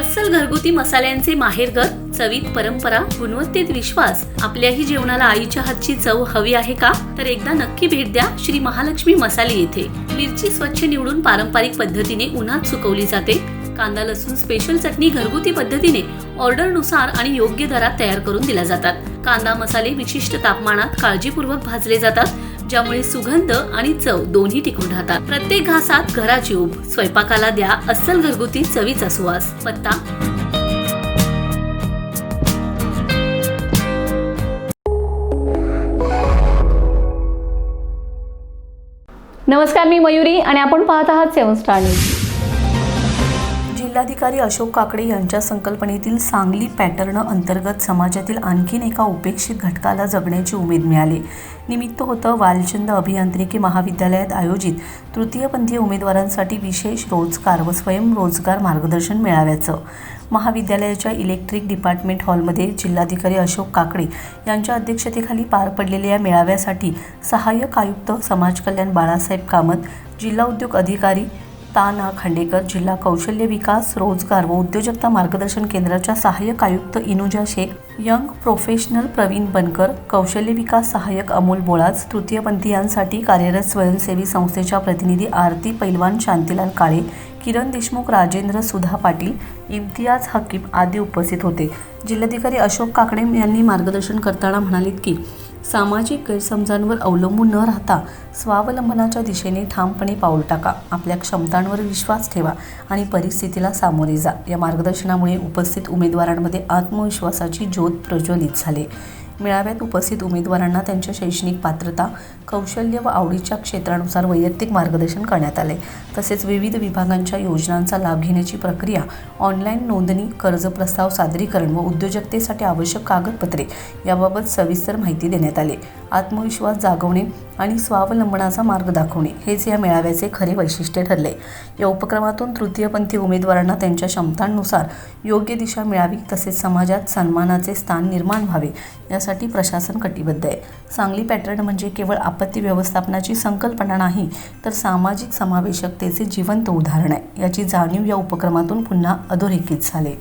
अस्सल घरगुती मसाल्यांचे माहेरघर, चवीत परंपरा, गुणवत्तेत विश्वास. आपल्याही जेवणाला आईच्या हातची चव हवी आहे का? तर एकदा नक्की भेट द्या श्री महालक्ष्मी मसाले येथे. मिरची स्वच्छ निवडून पारंपरिक पद्धतीने उन्हात सुकवली जाते. कांदा लसूण स्पेशल चटणी घरगुती पद्धतीने ऑर्डरनुसार आणि योग्य दरात तयार करून दिल्या जातात. कांदा मसाले विशिष्ट तापमानात काळजीपूर्वक भाजले जातात, ज्यामुळे सुगंध आणि चव दोन्ही टिकून राहतात. प्रत्येक घासात घराची ऊब. स्वयंपाकाला द्या अस्सल घरगुती चवीचा सुवास. पत्ता नमस्कार, मी मयुरी आणि आपण पाहत आहात 7 स्टार न्यूज. जिल्हाधिकारी अशोक काकडे यांच्या संकल्पनेतील सांगली पॅटर्न अंतर्गत समाजातील आणखीन एका उपेक्षित घटकाला जगण्याची उमेद मिळाली. निमित्त होतं वालचंद अभियांत्रिकी महाविद्यालयात आयोजित तृतीयपंथीय उमेदवारांसाठी विशेष रोजगार व स्वयंरोजगार मार्गदर्शन मेळाव्याचं. महाविद्यालयाच्या इलेक्ट्रिक डिपार्टमेंट हॉलमध्ये जिल्हाधिकारी अशोक काकडे यांच्या अध्यक्षतेखाली पार पडलेल्या या मेळाव्यासाठी सहाय्यक आयुक्त समाज कल्याण बाळासाहेब कामत, जिल्हा उद्योग अधिकारी ताना खांडेकर, जिल्हा कौशल्य विकास, रोजगार व उद्योजकता मार्गदर्शन केंद्राच्या सहाय्यक आयुक्त इनुजा शेख, यंग प्रोफेशनल प्रवीण बनकर, कौशल्य विकास सहाय्यक अमोल बोळाज, तृतीयपंथीयांसाठी कार्यरत स्वयंसेवी संस्थेच्या प्रतिनिधी आरती पैलवान, शांतीलाल काळे, किरण देशमुख, राजेंद्र सुधा पाटील, इम्तियाज हकीम आदी उपस्थित होते. जिल्हाधिकारी अशोक काकडे यांनी मार्गदर्शन करताना म्हणालेत की सामाजिक गैरसमजांवर अवलंबून न राहता स्वावलंबनाच्या दिशेने ठामपणे पाऊल टाका. आपल्या क्षमतांवर विश्वास ठेवा आणि परिस्थितीला सामोरे जा. या मार्गदर्शनामुळे उपस्थित उमेदवारांमध्ये आत्मविश्वासाची ज्योत प्रज्वलित झाली. मेळाव्यात उपस्थित उमेदवारांना त्यांच्या शैक्षणिक पात्रता, कौशल्य व आवडीच्या क्षेत्रानुसार वैयक्तिक मार्गदर्शन करण्यात आले. तसेच विविध विभागांच्या योजनांचा लाभ घेण्याची प्रक्रिया, ऑनलाईन नोंदणी, कर्ज प्रस्ताव सादरीकरण व उद्योजकतेसाठी आवश्यक कागदपत्रे याबाबत सविस्तर माहिती देण्यात आली. आत्मविश्वास जागवणे आणि स्वावलंबनाचा मार्ग दाखवणे हेच या मेळाव्याचे खरे वैशिष्ट्य ठरले. या उपक्रमातून तृतीयपंथी उमेदवारांना त्यांच्या क्षमतांनुसार योग्य दिशा मिळावी, तसेच समाजात सन्मानाचे स्थान निर्माण व्हावे यासाठी प्रशासन कटिबद्ध आहे. सांगली पॅटर्न म्हणजे केवळ आपत्ती व्यवस्थापनाची संकल्पना नाही, तर सामाजिक समावेशकतेचे जिवंत उदाहरण आहे. याची जाणीव या उपक्रमातून पुन्हा अधोरेखित झाले.